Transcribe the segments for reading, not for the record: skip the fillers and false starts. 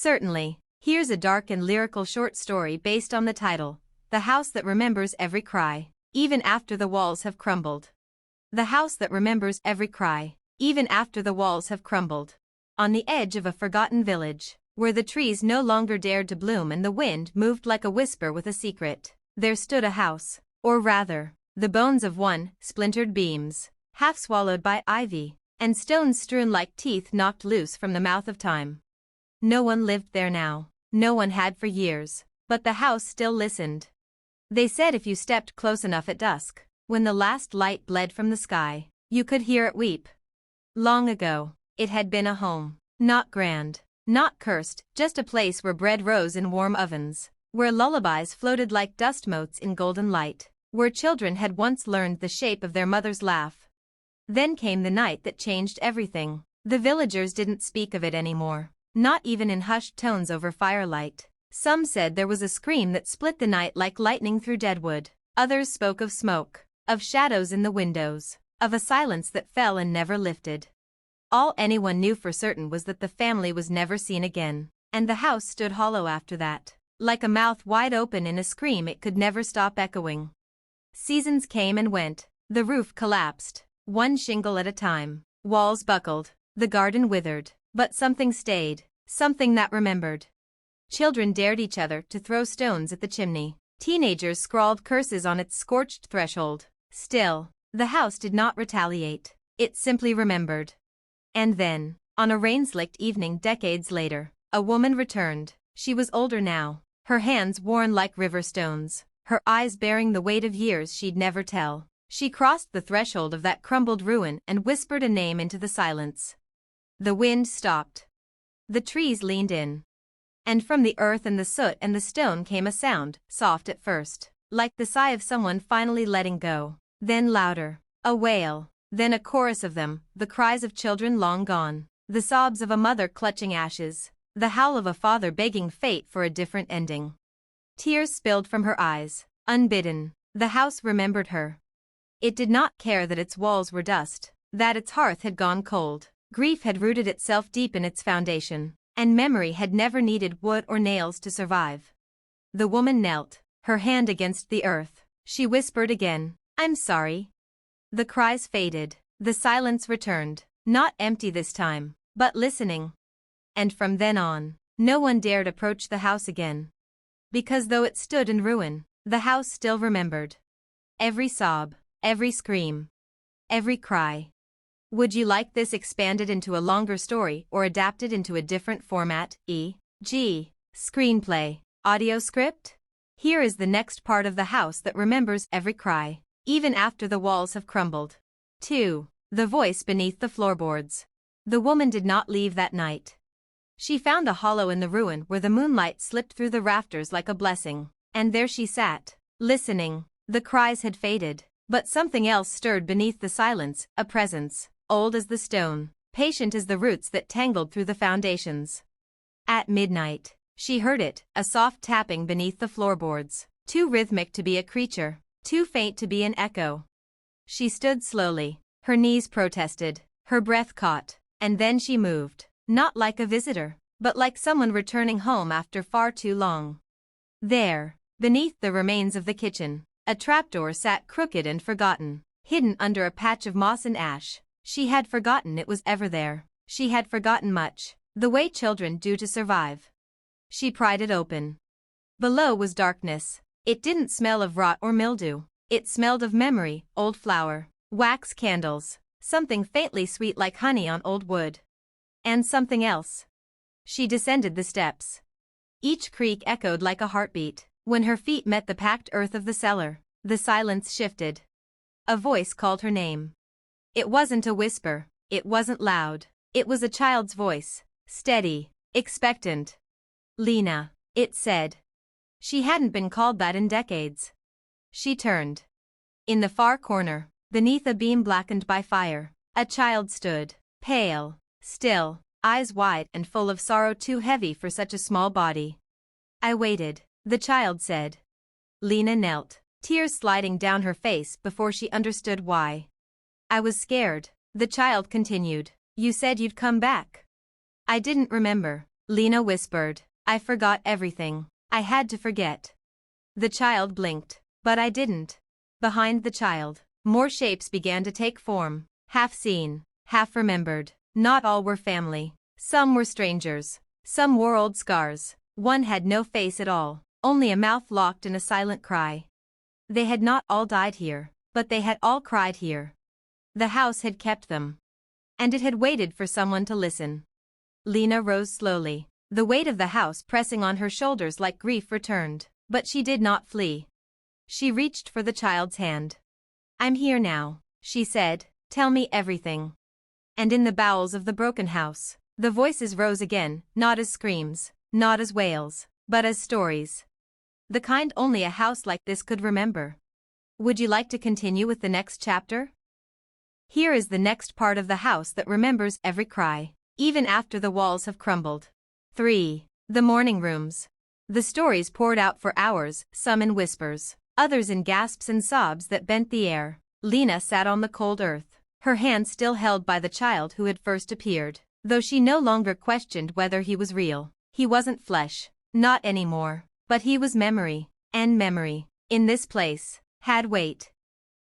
Certainly. Here's a dark and lyrical short story based on the title, The House That Remembers Every Cry, Even After the Walls Have Crumbled. The house that remembers every cry, even after the walls have crumbled. On the edge of a forgotten village, where the trees no longer dared to bloom and the wind moved like a whisper with a secret, there stood a house, or rather, the bones of one, splintered beams, half swallowed by ivy, and stones strewn like teeth knocked loose from the mouth of time. No one lived there now, no one had for years, but the house still listened. They said if you stepped close enough at dusk, when the last light bled from the sky, you could hear it weep. Long ago, it had been a home, not grand, not cursed, just a place where bread rose in warm ovens, where lullabies floated like dust motes in golden light, where children had once learned the shape of their mother's laugh. Then came the night that changed everything. The villagers didn't speak of it anymore, not even in hushed tones over firelight. Some said there was a scream that split the night like lightning through deadwood. Others spoke of smoke, of shadows in the windows, of a silence that fell and never lifted. All anyone knew for certain was that the family was never seen again, and the house stood hollow after that, like a mouth wide open in a scream it could never stop echoing. Seasons came and went, the roof collapsed, one shingle at a time, walls buckled, the garden withered, but something stayed, something that remembered. Children dared each other to throw stones at the chimney. Teenagers scrawled curses on its scorched threshold. Still, the house did not retaliate. It simply remembered. And then, on a rain-slicked evening decades later, a woman returned. She was older now, her hands worn like river stones, her eyes bearing the weight of years she'd never tell. She crossed the threshold of that crumbled ruin and whispered a name into the silence. The wind stopped. The trees leaned in. And from the earth and the soot and the stone came a sound, soft at first, like the sigh of someone finally letting go, then louder, a wail, then a chorus of them, the cries of children long gone, the sobs of a mother clutching ashes, the howl of a father begging fate for a different ending. Tears spilled from her eyes, unbidden. The house remembered her. It did not care that its walls were dust, that its hearth had gone cold. Grief had rooted itself deep in its foundation, and memory had never needed wood or nails to survive. The woman knelt, her hand against the earth. She whispered again, "I'm sorry." The cries faded. The silence returned, not empty this time, but listening. And from then on, no one dared approach the house again. Because though it stood in ruin, the house still remembered. Every sob, every scream, every cry. Would you like this expanded into a longer story or adapted into a different format, e.g., screenplay, audio script? Here is the next part of The House That Remembers Every Cry, Even After the Walls Have Crumbled. 2. The Voice Beneath the Floorboards. The woman did not leave that night. She found a hollow in the ruin where the moonlight slipped through the rafters like a blessing, and there she sat, listening. The cries had faded, but something else stirred beneath the silence, a presence, old as the stone, patient as the roots that tangled through the foundations. At midnight, she heard it, a soft tapping beneath the floorboards, too rhythmic to be a creature, too faint to be an echo. She stood slowly, her knees protested, her breath caught, and then she moved, not like a visitor, but like someone returning home after far too long. There, beneath the remains of the kitchen, a trapdoor sat crooked and forgotten, hidden under a patch of moss and ash. She had forgotten it was ever there. She had forgotten much, the way children do to survive. She pried it open. Below was darkness. It didn't smell of rot or mildew. It smelled of memory, old flour, wax candles, something faintly sweet like honey on old wood. And something else. She descended the steps. Each creak echoed like a heartbeat. When her feet met the packed earth of the cellar, the silence shifted. A voice called her name. It wasn't a whisper, it wasn't loud, it was a child's voice, steady, expectant. "Lena," it said. She hadn't been called that in decades. She turned. In the far corner, beneath a beam blackened by fire, a child stood, pale, still, eyes wide and full of sorrow too heavy for such a small body. "I waited," the child said. Lena knelt, tears sliding down her face before she understood why. "I was scared," the child continued. "You said you'd come back. I didn't remember. Lena whispered. I forgot everything. I had to forget. The child blinked. But I didn't. Behind the child, more shapes began to take form. Half seen, half remembered. Not all were family. Some were strangers. Some wore old scars. One had no face at all, only a mouth locked in a silent cry. They had not all died here, but they had all cried here. The house had kept them. And it had waited for someone to listen. Lena rose slowly, the weight of the house pressing on her shoulders like grief returned, but she did not flee. She reached for the child's hand. I'm here now, she said, tell me everything. And in the bowels of the broken house, the voices rose again, not as screams, not as wails, but as stories. The kind only a house like this could remember. Would you like to continue with the next chapter? Here is the next part of the house that remembers every cry, even after the walls have crumbled. 3. The morning rooms. The stories poured out for hours, some in whispers, others in gasps and sobs that bent the air. Lena sat on the cold earth, her hand still held by the child who had first appeared, though she no longer questioned whether he was real. He wasn't flesh, not anymore, but he was memory, and memory, in this place, had weight.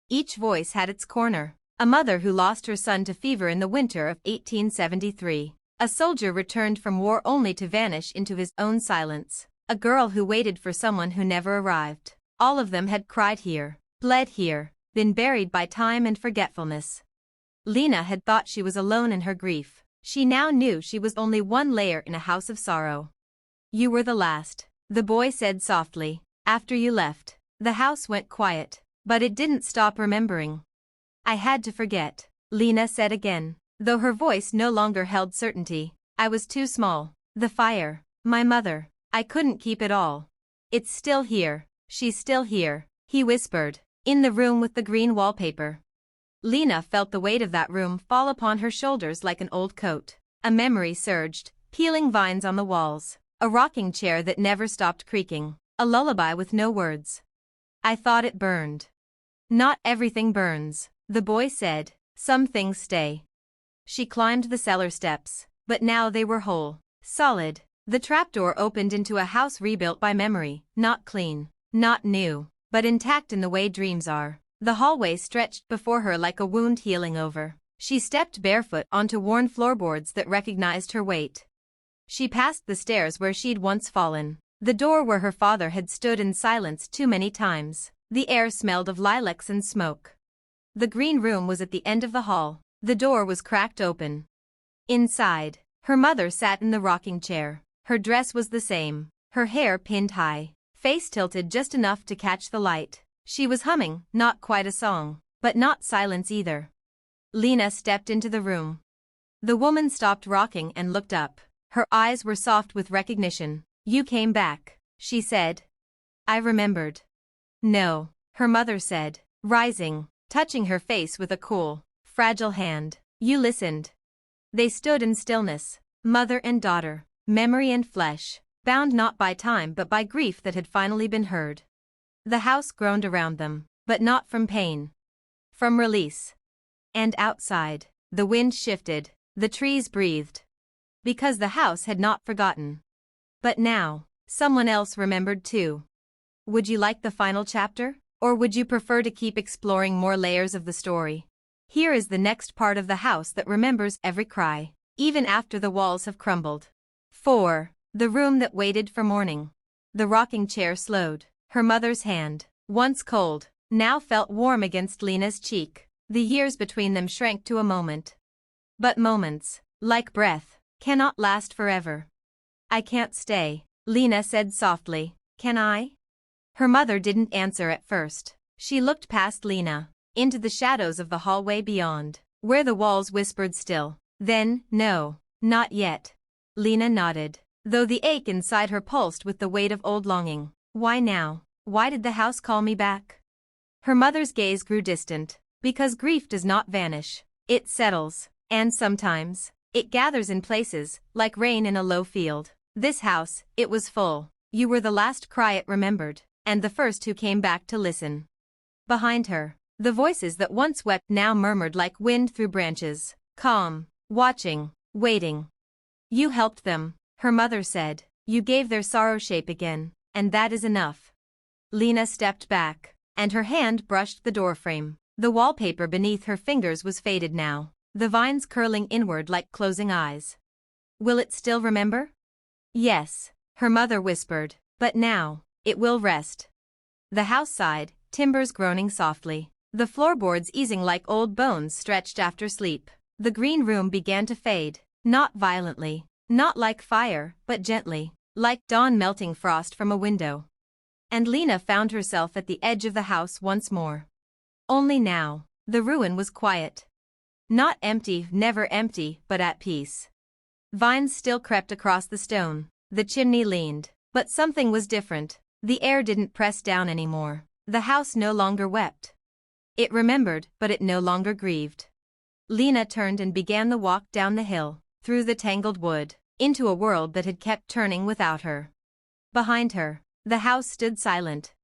Each voice had its corner. A mother who lost her son to fever in the winter of 1873. A soldier returned from war only to vanish into his own silence. A girl who waited for someone who never arrived. All of them had cried here, bled here, been buried by time and forgetfulness. Lena had thought she was alone in her grief. She now knew she was only one layer in a house of sorrow. You were the last, the boy said softly. After you left, the house went quiet, but it didn't stop remembering. I had to forget, Lena said again, though her voice no longer held certainty. I was too small. The fire, my mother, I couldn't keep it all. It's still here, she's still here, he whispered, in the room with the green wallpaper. Lena felt the weight of that room fall upon her shoulders like an old coat. A memory surged, peeling vines on the walls, a rocking chair that never stopped creaking, a lullaby with no words. I thought it burned. Not everything burns, the boy said, some things stay. She climbed the cellar steps, but now they were whole, solid. The trapdoor opened into a house rebuilt by memory, not clean, not new, but intact in the way dreams are. The hallway stretched before her like a wound healing over. She stepped barefoot onto worn floorboards that recognized her weight. She passed the stairs where she'd once fallen, the door where her father had stood in silence too many times. The air smelled of lilacs and smoke. The green room was at the end of the hall. The door was cracked open. Inside, her mother sat in the rocking chair. Her dress was the same, her hair pinned high, face tilted just enough to catch the light. She was humming, not quite a song, but not silence either. Lena stepped into the room. The woman stopped rocking and looked up. Her eyes were soft with recognition. You came back, she said. I remembered. No, her mother said, rising, touching her face with a cool, fragile hand. You listened. They stood in stillness, mother and daughter, memory and flesh, bound not by time but by grief that had finally been heard. The house groaned around them, but not from pain. From release. And outside, the wind shifted, the trees breathed. Because the house had not forgotten. But now, someone else remembered too. Would you like the final chapter, or would you prefer to keep exploring more layers of the story? Here is the next part of the house that remembers every cry, even after the walls have crumbled. 4. The room that waited for morning. The rocking chair slowed. Her mother's hand, once cold, now felt warm against Lena's cheek. The years between them shrank to a moment. But moments, like breath, cannot last forever. I can't stay, Lena said softly. Can I? Her mother didn't answer at first. She looked past Lena, into the shadows of the hallway beyond, where the walls whispered still. Then, no, not yet. Lena nodded, though the ache inside her pulsed with the weight of old longing. Why now? Why did the house call me back? Her mother's gaze grew distant. Because grief does not vanish. It settles, and sometimes, it gathers in places, like rain in a low field. This house, it was full. You were the last cry it remembered, and the first who came back to listen. Behind her, the voices that once wept now murmured like wind through branches, calm, watching, waiting. You helped them, Her mother said, "You gave their sorrow shape again, and that is enough." Lena stepped back, and her hand brushed the doorframe. The wallpaper beneath her fingers was faded now, the vines curling inward like closing eyes. "Will it still remember?" "Yes," her mother whispered, "but now, it will rest." The house sighed, timbers groaning softly, the floorboards easing like old bones stretched after sleep. The green room began to fade, not violently, not like fire, but gently, like dawn melting frost from a window. And Lena found herself at the edge of the house once more. Only now, the ruin was quiet. Not empty, never empty, but at peace. Vines still crept across the stone, the chimney leaned, but something was different. The air didn't press down anymore. The house no longer wept. It remembered, but it no longer grieved. Lena turned and began the walk down the hill, through the tangled wood, into a world that had kept turning without her. Behind her, the house stood silent.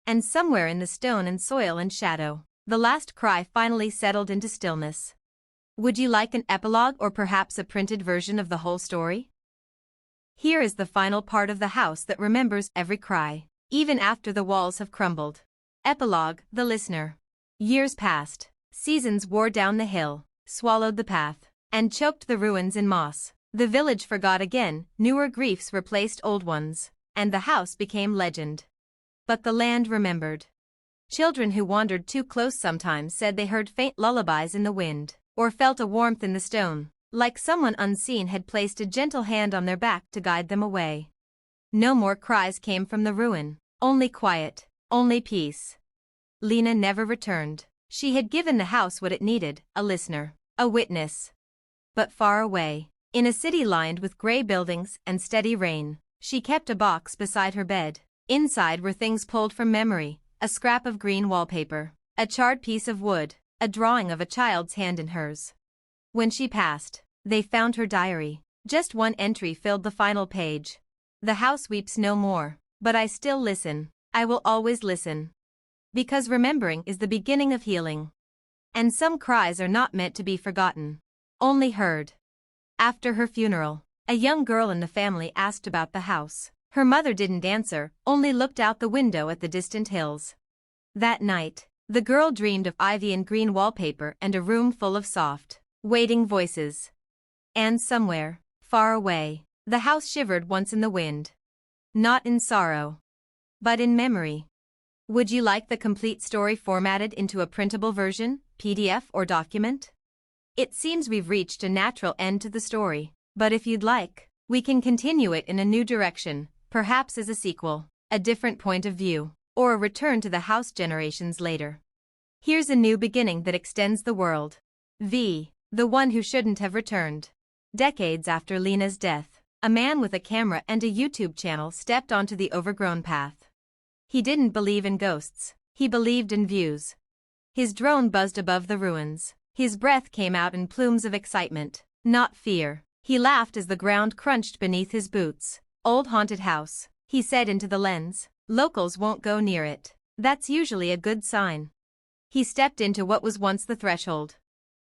And somewhere in the stone and soil and shadow, the last cry finally settled into stillness. Would you like an epilogue or perhaps a printed version of the whole story? Here is the final part of the house that remembers every cry, even after the walls have crumbled. Epilogue, the listener. Years passed, seasons wore down the hill, swallowed the path, and choked the ruins in moss. The village forgot again, newer griefs replaced old ones, and the house became legend. But the land remembered. Children who wandered too close sometimes said they heard faint lullabies in the wind, or felt a warmth in the stone, like someone unseen had placed a gentle hand on their back to guide them away. No more cries came from the ruin, only quiet, only peace. Lena never returned. She had given the house what it needed, a listener, a witness. But far away, in a city lined with gray buildings and steady rain, she kept a box beside her bed. Inside were things pulled from memory, a scrap of green wallpaper, a charred piece of wood, a drawing of a child's hand in hers. When she passed, they found her diary. Just one entry filled the final page. "The house weeps no more, but I still listen. I will always listen. Because remembering is the beginning of healing. And some cries are not meant to be forgotten, only heard." After her funeral, a young girl in the family asked about the house. Her mother didn't answer, only looked out the window at the distant hills. That night, the girl dreamed of ivy and green wallpaper and a room full of soft, waiting voices. And somewhere, far away, the house shivered once in the wind. Not in sorrow, but in memory. Would you like the complete story formatted into a printable version, PDF or document? It seems we've reached a natural end to the story, but if you'd like, we can continue it in a new direction, perhaps as a sequel, a different point of view, or a return to the house generations later. Here's a new beginning that extends the world. V. The one who shouldn't have returned. Decades after Lena's death, a man with a camera and a YouTube channel stepped onto the overgrown path. He didn't believe in ghosts, he believed in views. His drone buzzed above the ruins. His breath came out in plumes of excitement, not fear. He laughed as the ground crunched beneath his boots. "Old haunted house," he said into the lens. "Locals won't go near it. That's usually a good sign." He stepped into what was once the threshold.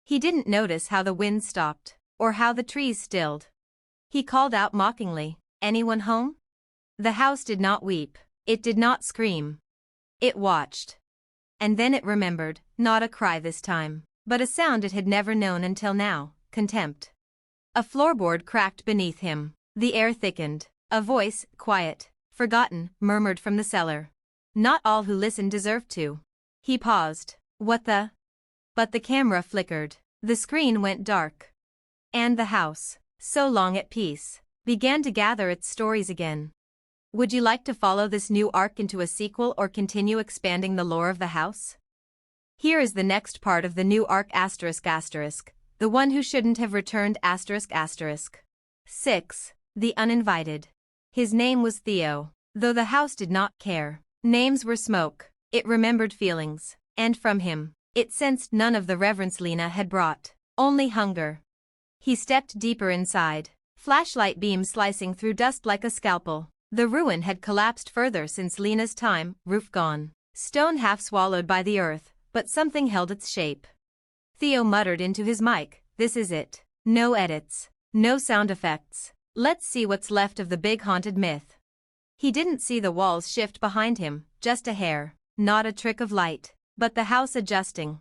He didn't notice how the wind stopped, or how the trees stilled. He called out mockingly, "Anyone home?" The house did not weep. It did not scream. It watched. And then it remembered, not a cry this time, but a sound it had never known until now, contempt. A floorboard cracked beneath him. The air thickened. A voice, quiet, forgotten, murmured from the cellar. "Not all who listen deserve to." He paused. "What the?" But the camera flickered. The screen went dark. And the house, so long at peace, began to gather its stories again. Would you like to follow this new arc into a sequel or continue expanding the lore of the house? Here is the next part of the new arc ***, the one who shouldn't have returned ***. 6. The uninvited. His name was Theo, though the house did not care. Names were smoke, it remembered feelings, and from him, it sensed none of the reverence Lena had brought, only hunger. He stepped deeper inside, flashlight beams slicing through dust like a scalpel. The ruin had collapsed further since Lena's time, roof gone, stone half swallowed by the earth, but something held its shape. Theo muttered into his mic, "This is it. No edits. No sound effects. Let's see what's left of the big haunted myth. He didn't see the walls shift behind him, just a hair, not a trick of light, but the house adjusting.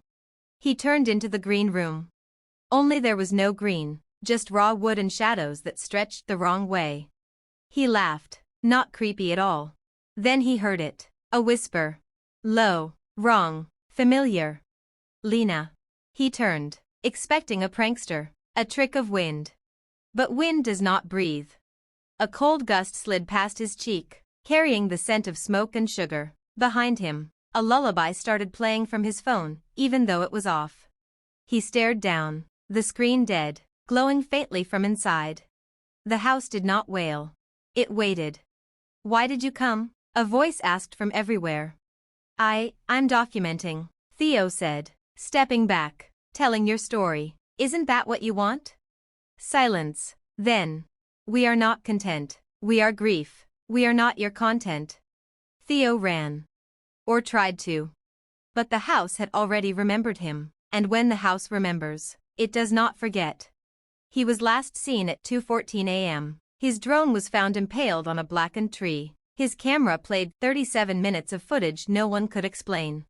He turned into the green room. Only there was no green, just raw wood and shadows that stretched the wrong way. He laughed, not creepy at all. Then he heard it, a whisper. Low, wrong, familiar. Lena. He turned, expecting a prankster, a trick of wind. But wind does not breathe. A cold gust slid past his cheek, carrying the scent of smoke and sugar. Behind him, a lullaby started playing from his phone, even though it was off. He stared down, the screen dead, glowing faintly from inside. The house did not wail. It waited. Why did you come? A voice asked from everywhere. I'm documenting, Theo said, stepping back, telling your story. Isn't that what you want? Silence. Then. We are not content. We are grief. We are not your content. Theo ran. Or tried to. But the house had already remembered him, and when the house remembers, it does not forget. He was last seen at 2:14 a.m. His drone was found impaled on a blackened tree. His camera played 37 minutes of footage no one could explain.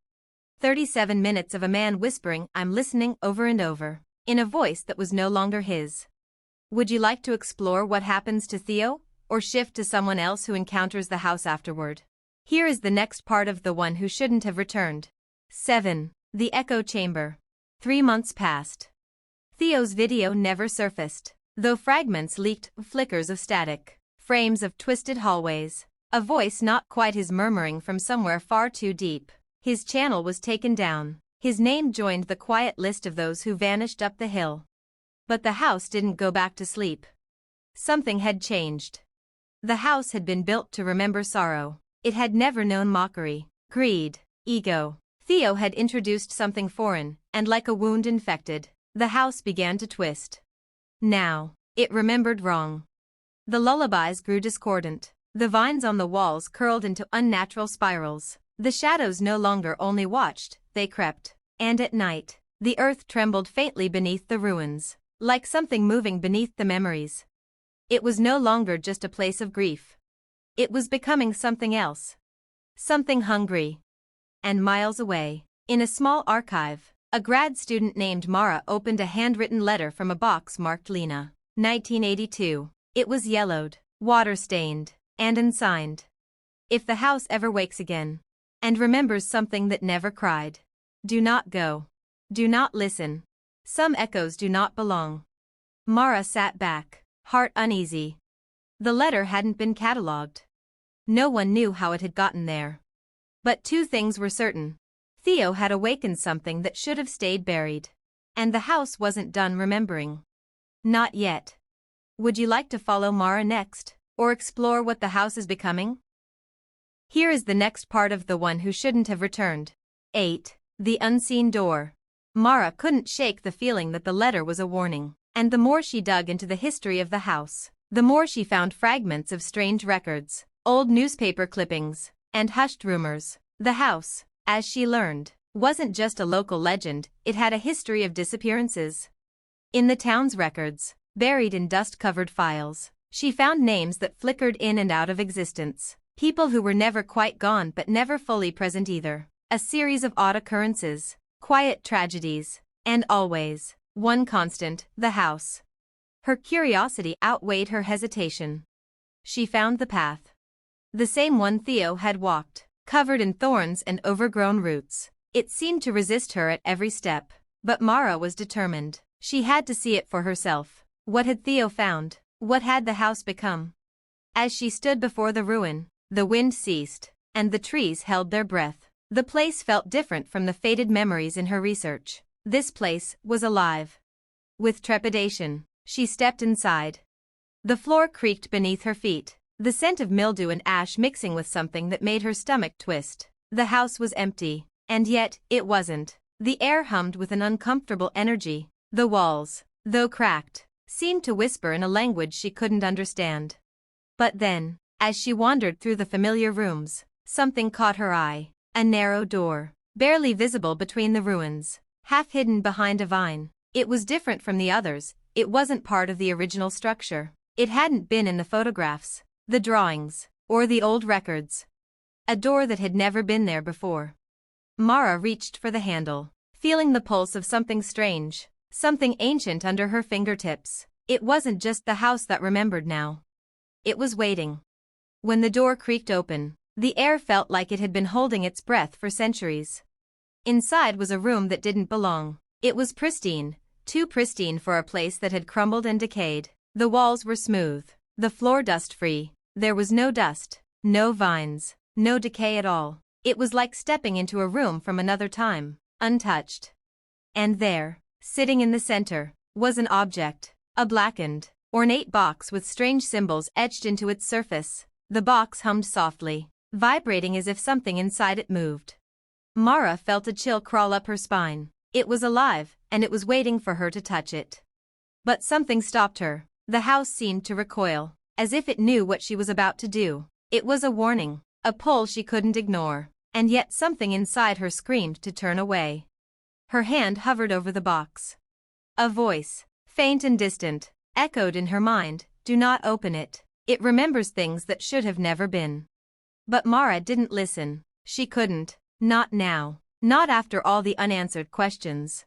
37 minutes of a man whispering, "I'm listening," over and over, in a voice that was no longer his. Would you like to explore what happens to Theo, or shift to someone else who encounters the house afterward? Here is the next part of The One Who Shouldn't Have Returned. 7. The Echo Chamber. 3 months passed. Theo's video never surfaced, though fragments leaked, flickers of static, frames of twisted hallways, a voice not quite his murmuring from somewhere far too deep. His channel was taken down. His name joined the quiet list of those who vanished up the hill. But the house didn't go back to sleep. Something had changed. The house had been built to remember sorrow. It had never known mockery, greed, ego. Theo had introduced something foreign, and like a wound infected, the house began to twist. Now, it remembered wrong. The lullabies grew discordant. The vines on the walls curled into unnatural spirals. The shadows no longer only watched, they crept. And at night, the earth trembled faintly beneath the ruins, like something moving beneath the memories. It was no longer just a place of grief. It was becoming something else. Something hungry. And miles away, in a small archive, a grad student named Mara opened a handwritten letter from a box marked Lena, 1982. It was yellowed, water-stained, and unsigned. If the house ever wakes again, and remembers something that never cried, do not go. Do not listen. Some echoes do not belong. Mara sat back, heart uneasy. The letter hadn't been catalogued. No one knew how it had gotten there. But two things were certain. Theo had awakened something that should have stayed buried. And the house wasn't done remembering. Not yet. Would you like to follow Mara next, or explore what the house is becoming? Here is the next part of The One Who Shouldn't Have Returned. 8. The Unseen Door. Mara couldn't shake the feeling that the letter was a warning, and the more she dug into the history of the house, the more she found fragments of strange records, old newspaper clippings, and hushed rumors. The house, as she learned, wasn't just a local legend, it had a history of disappearances. In the town's records, buried in dust-covered files, she found names that flickered in and out of existence, people who were never quite gone but never fully present either, a series of odd occurrences, quiet tragedies, and always, one constant, the house. Her curiosity outweighed her hesitation. She found the path. The same one Theo had walked, covered in thorns and overgrown roots. It seemed to resist her at every step, but Mara was determined. She had to see it for herself. What had Theo found? What had the house become? As she stood before the ruin, the wind ceased, and the trees held their breath. The place felt different from the faded memories in her research. This place was alive. With trepidation, she stepped inside. The floor creaked beneath her feet, the scent of mildew and ash mixing with something that made her stomach twist. The house was empty, and yet, it wasn't. The air hummed with an uncomfortable energy. The walls, though cracked, seemed to whisper in a language she couldn't understand. But then, as she wandered through the familiar rooms, something caught her eye. A narrow door, barely visible between the ruins, half hidden behind a vine. It was different from the others, it wasn't part of the original structure. It hadn't been in the photographs, the drawings, or the old records. A door that had never been there before. Mara reached for the handle, feeling the pulse of something strange, something ancient under her fingertips. It wasn't just the house that remembered now. It was waiting. When the door creaked open, the air felt like it had been holding its breath for centuries. Inside was a room that didn't belong. It was pristine, too pristine for a place that had crumbled and decayed. The walls were smooth, the floor dust-free. There was no dust, no vines, no decay at all. It was like stepping into a room from another time, untouched. And there, sitting in the center, was an object, a blackened, ornate box with strange symbols etched into its surface. The box hummed softly, vibrating as if something inside it moved. Mara felt a chill crawl up her spine. It was alive, and it was waiting for her to touch it. But something stopped her. The house seemed to recoil, as if it knew what she was about to do. It was a warning, a pull she couldn't ignore, and yet something inside her screamed to turn away. Her hand hovered over the box. A voice, faint and distant, echoed in her mind, "Do not open it. It remembers things that should have never been." But Mara didn't listen. She couldn't. Not now. Not after all the unanswered questions.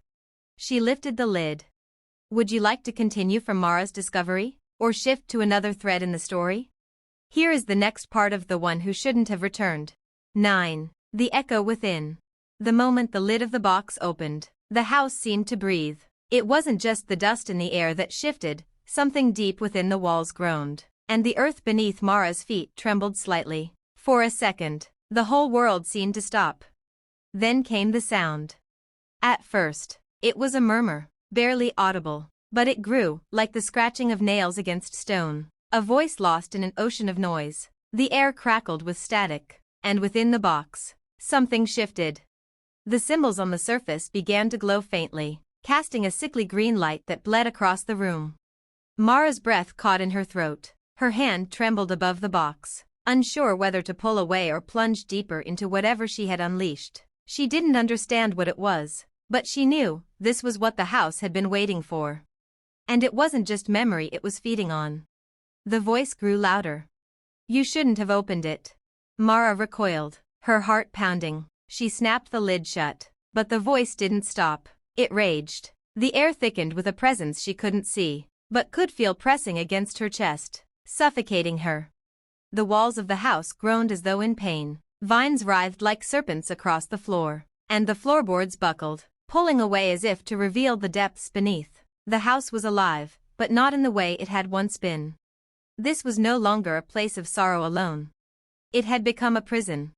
She lifted the lid. Would you like to continue from Mara's discovery, or shift to another thread in the story? Here is the next part of The One Who Shouldn't Have Returned. 9. The Echo Within. The moment the lid of the box opened, the house seemed to breathe. It wasn't just the dust in the air that shifted, something deep within the walls groaned, and the earth beneath Mara's feet trembled slightly. For a second, the whole world seemed to stop. Then came the sound. At first, it was a murmur, barely audible, but it grew, like the scratching of nails against stone, a voice lost in an ocean of noise. The air crackled with static, and within the box, something shifted. The symbols on the surface began to glow faintly, casting a sickly green light that bled across the room. Mara's breath caught in her throat. Her hand trembled above the box, unsure whether to pull away or plunge deeper into whatever she had unleashed. She didn't understand what it was, but she knew this was what the house had been waiting for. And it wasn't just memory it was feeding on. The voice grew louder. You shouldn't have opened it. Mara recoiled, her heart pounding. She snapped the lid shut, but the voice didn't stop. It raged. The air thickened with a presence she couldn't see, but could feel pressing against her chest, suffocating her. The walls of the house groaned as though in pain. Vines writhed like serpents across the floor, and the floorboards buckled, pulling away as if to reveal the depths beneath. The house was alive, but not in the way it had once been. This was no longer a place of sorrow alone. It had become a prison.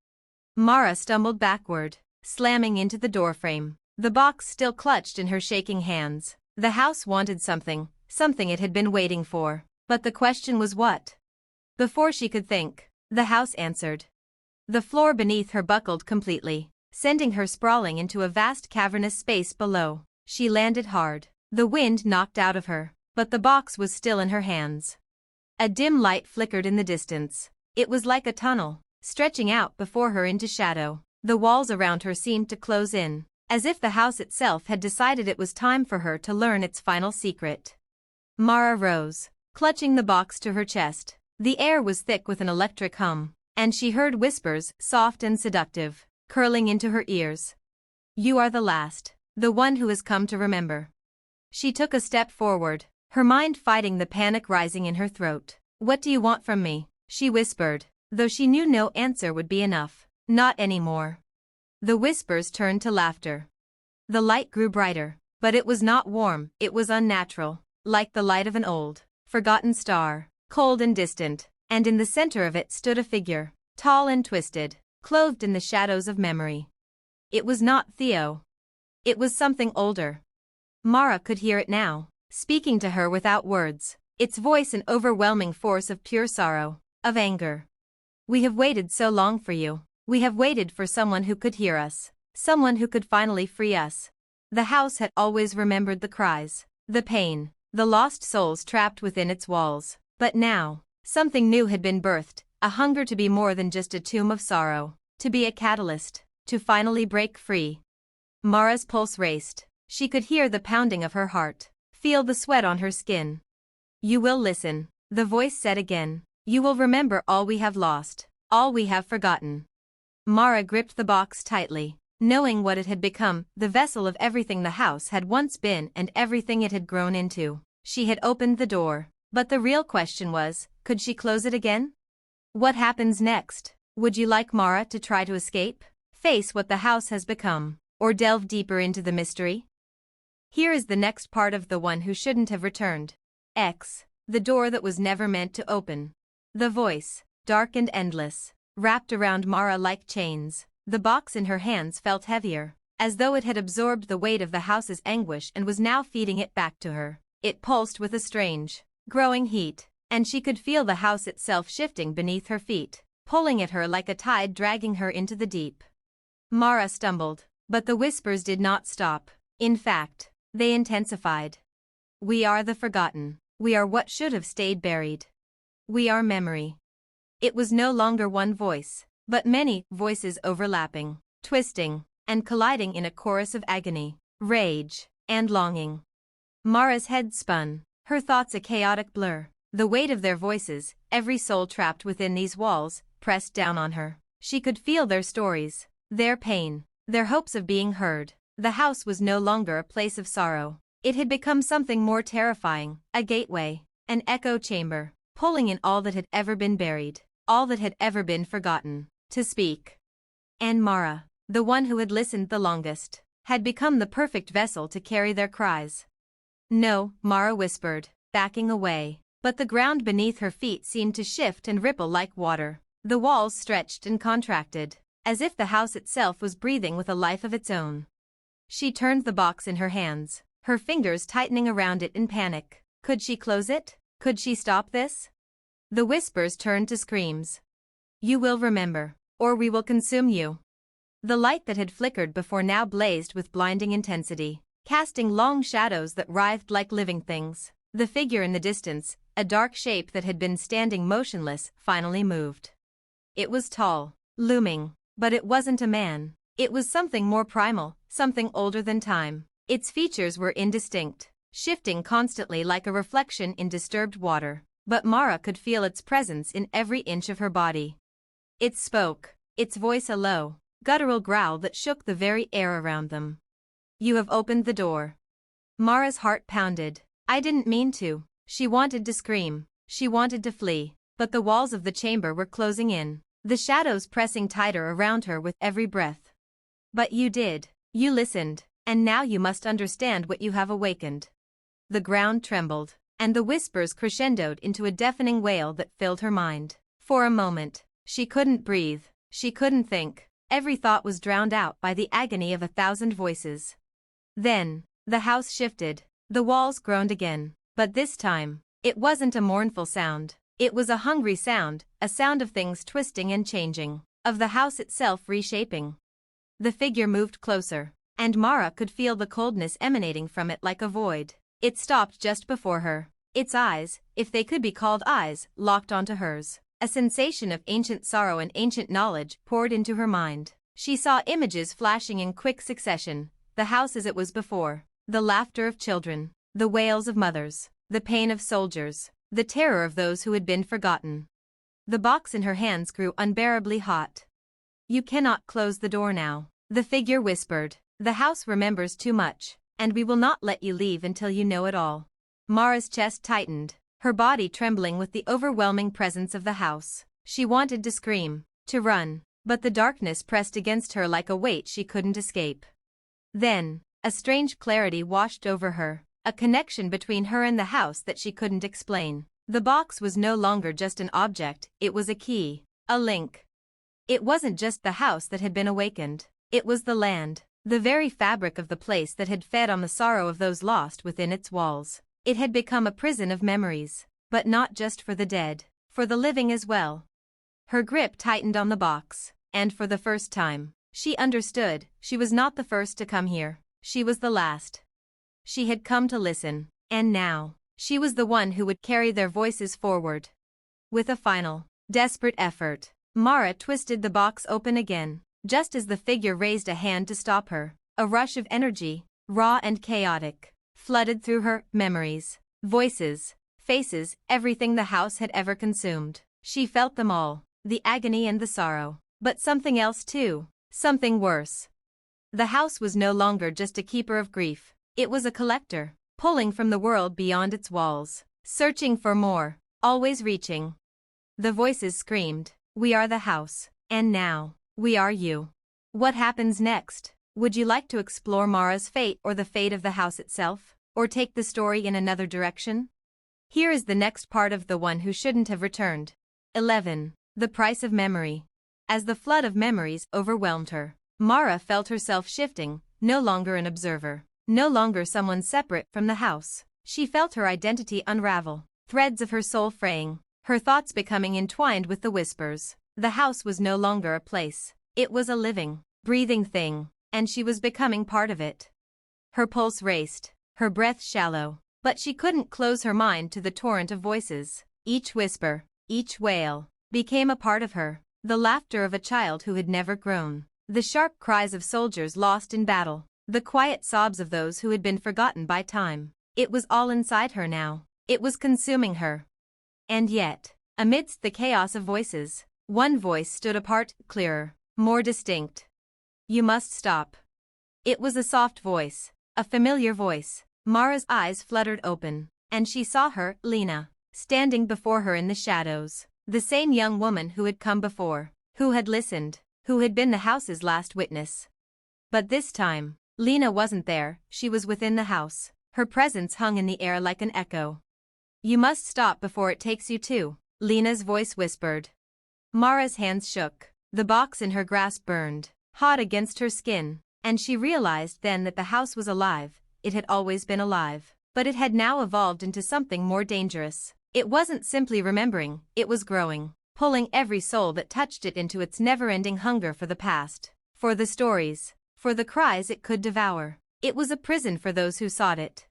Mara stumbled backward, slamming into the doorframe, the box still clutched in her shaking hands. The house wanted something, something it had been waiting for. But the question was what? Before she could think, the house answered. The floor beneath her buckled completely, sending her sprawling into a vast cavernous space below. She landed hard. The wind knocked out of her, but the box was still in her hands. A dim light flickered in the distance. It was like a tunnel, stretching out before her into shadow. The walls around her seemed to close in, as if the house itself had decided it was time for her to learn its final secret. Mara rose, clutching the box to her chest. The air was thick with an electric hum, and she heard whispers, soft and seductive, curling into her ears. You are the last, the one who has come to remember. She took a step forward, her mind fighting the panic rising in her throat. What do you want from me? She whispered, though she knew no answer would be enough. Not anymore. The whispers turned to laughter. The light grew brighter, but it was not warm, it was unnatural, like the light of an old, forgotten star, cold and distant, and in the center of it stood a figure, tall and twisted, clothed in the shadows of memory. It was not Theo. It was something older. Mara could hear it now, speaking to her without words, its voice an overwhelming force of pure sorrow, of anger. We have waited so long for you. We have waited for someone who could hear us, someone who could finally free us. The house had always remembered the cries, the pain, the lost souls trapped within its walls. But now, something new had been birthed, a hunger to be more than just a tomb of sorrow, to be a catalyst, to finally break free. Mara's pulse raced. She could hear the pounding of her heart, feel the sweat on her skin. You will listen. The voice said again. You will remember all we have lost, all we have forgotten. Mara gripped the box tightly, knowing what it had become, the vessel of everything the house had once been and everything it had grown into. She had opened the door, but the real question was, could she close it again? What happens next? Would you like Mara to try to escape, face what the house has become, or delve deeper into the mystery? Here is the next part of The One Who Shouldn't Have Returned. X. The door that was never meant to open. The voice, dark and endless, wrapped around Mara like chains. The box in her hands felt heavier, as though it had absorbed the weight of the house's anguish and was now feeding it back to her. It pulsed with a strange, growing heat, and she could feel the house itself shifting beneath her feet, pulling at her like a tide dragging her into the deep. Mara stumbled, but the whispers did not stop. In fact, they intensified. We are the forgotten. We are what should have stayed buried. We are memory. It was no longer one voice, but many voices overlapping, twisting, and colliding in a chorus of agony, rage, and longing. Mara's head spun, her thoughts a chaotic blur. The weight of their voices, every soul trapped within these walls, pressed down on her. She could feel their stories, their pain, their hopes of being heard. The house was no longer a place of sorrow. It had become something more terrifying, a gateway, an echo chamber, pulling in all that had ever been buried, all that had ever been forgotten. To speak. And Mara, the one who had listened the longest, had become the perfect vessel to carry their cries. No, Mara whispered, backing away, but the ground beneath her feet seemed to shift and ripple like water. The walls stretched and contracted, as if the house itself was breathing with a life of its own. She turned the box in her hands, her fingers tightening around it in panic. Could she close it? Could she stop this? The whispers turned to screams. You will remember, or we will consume you. The light that had flickered before now blazed with blinding intensity, casting long shadows that writhed like living things. The figure in the distance, a dark shape that had been standing motionless, finally moved. It was tall, looming, but it wasn't a man. It was something more primal, something older than time. Its features were indistinct, shifting constantly like a reflection in disturbed water, but Mara could feel its presence in every inch of her body. It spoke, its voice a low, guttural growl that shook the very air around them. You have opened the door. Mara's heart pounded. I didn't mean to. She wanted to scream, she wanted to flee, but the walls of the chamber were closing in, the shadows pressing tighter around her with every breath. But you did. You listened, and now you must understand what you have awakened. The ground trembled, and the whispers crescendoed into a deafening wail that filled her mind. For a moment, she couldn't breathe, she couldn't think. Every thought was drowned out by the agony of 1,000 voices. Then, the house shifted, the walls groaned again, but this time, it wasn't a mournful sound. It was a hungry sound, a sound of things twisting and changing, of the house itself reshaping. The figure moved closer, and Mara could feel the coldness emanating from it like a void. It stopped just before her. Its eyes, if they could be called eyes, locked onto hers. A sensation of ancient sorrow and ancient knowledge poured into her mind. She saw images flashing in quick succession, the house as it was before, the laughter of children, the wails of mothers, the pain of soldiers, the terror of those who had been forgotten. The box in her hands grew unbearably hot. You cannot close the door now, the figure whispered. The house remembers too much, and we will not let you leave until you know it all. Mara's chest tightened, her body trembling with the overwhelming presence of the house. She wanted to scream, to run, but the darkness pressed against her like a weight she couldn't escape. Then, a strange clarity washed over her, a connection between her and the house that she couldn't explain. The box was no longer just an object, it was a key, a link. It wasn't just the house that had been awakened, it was the land, the very fabric of the place that had fed on the sorrow of those lost within its walls. It had become a prison of memories, but not just for the dead, for the living as well. Her grip tightened on the box, and for the first time, she understood. She was not the first to come here, she was the last. She had come to listen, and now, she was the one who would carry their voices forward. With a final, desperate effort, Mara twisted the box open again, just as the figure raised a hand to stop her. A rush of energy, raw and chaotic, flooded through her. Memories, voices, faces, everything the house had ever consumed. She felt them all, the agony and the sorrow. But something else too, something worse. The house was no longer just a keeper of grief. It was a collector, pulling from the world beyond its walls, searching for more, always reaching. The voices screamed, "We are the house, and now, we are you." What happens next? Would you like to explore Mara's fate or the fate of the house itself, or take the story in another direction? Here is the next part of The One Who Shouldn't Have Returned. 11. The Price of Memory. As the flood of memories overwhelmed her, Mara felt herself shifting, no longer an observer, no longer someone separate from the house. She felt her identity unravel, threads of her soul fraying, her thoughts becoming entwined with the whispers. The house was no longer a place. It was a living, breathing thing, and she was becoming part of it. Her pulse raced, her breath shallow, but she couldn't close her mind to the torrent of voices. Each whisper, each wail, became a part of her. The laughter of a child who had never grown, the sharp cries of soldiers lost in battle, the quiet sobs of those who had been forgotten by time. It was all inside her now. It was consuming her. And yet, amidst the chaos of voices, one voice stood apart, clearer, more distinct. "You must stop." It was a soft voice, a familiar voice. Mara's eyes fluttered open, and she saw her, Lena, standing before her in the shadows. The same young woman who had come before, who had listened, who had been the house's last witness. But this time, Lena wasn't there, she was within the house. Her presence hung in the air like an echo. "You must stop before it takes you too," Lena's voice whispered. Mara's hands shook, the box in her grasp burned, hot against her skin, and she realized then that the house was alive. It had always been alive, but it had now evolved into something more dangerous. It wasn't simply remembering, it was growing, pulling every soul that touched it into its never-ending hunger for the past, for the stories, for the cries it could devour. It was a prison for those who sought it.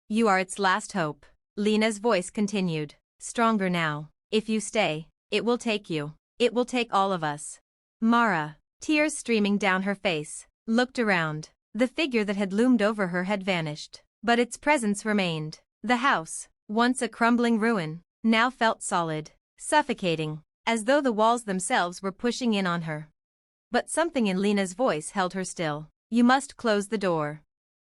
"You are its last hope," Lena's voice continued, stronger now. "If you stay, it will take you. It will take all of us." Mara, tears streaming down her face, looked around. The figure that had loomed over her had vanished, but its presence remained. The house, once a crumbling ruin, now felt solid, suffocating, as though the walls themselves were pushing in on her. But something in Lena's voice held her still. "You must close the door."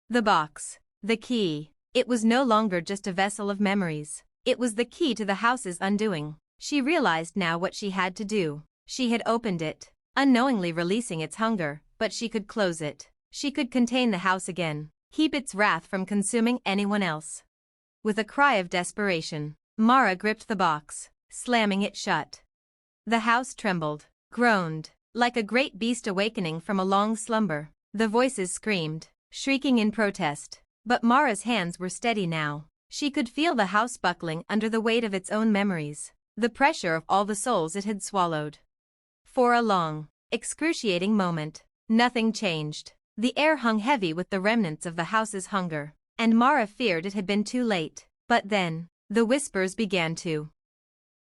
The box, the key, it was no longer just a vessel of memories. It was the key to the house's undoing. She realized now what she had to do. She had opened it, unknowingly releasing its hunger, but she could close it. She could contain the house again, keep its wrath from consuming anyone else. With a cry of desperation, Mara gripped the box, slamming it shut. The house trembled, groaned, like a great beast awakening from a long slumber. The voices screamed, shrieking in protest, but Mara's hands were steady now. She could feel the house buckling under the weight of its own memories, the pressure of all the souls it had swallowed. For a long, excruciating moment, nothing changed. The air hung heavy with the remnants of the house's hunger, and Mara feared it had been too late. But then, the whispers began to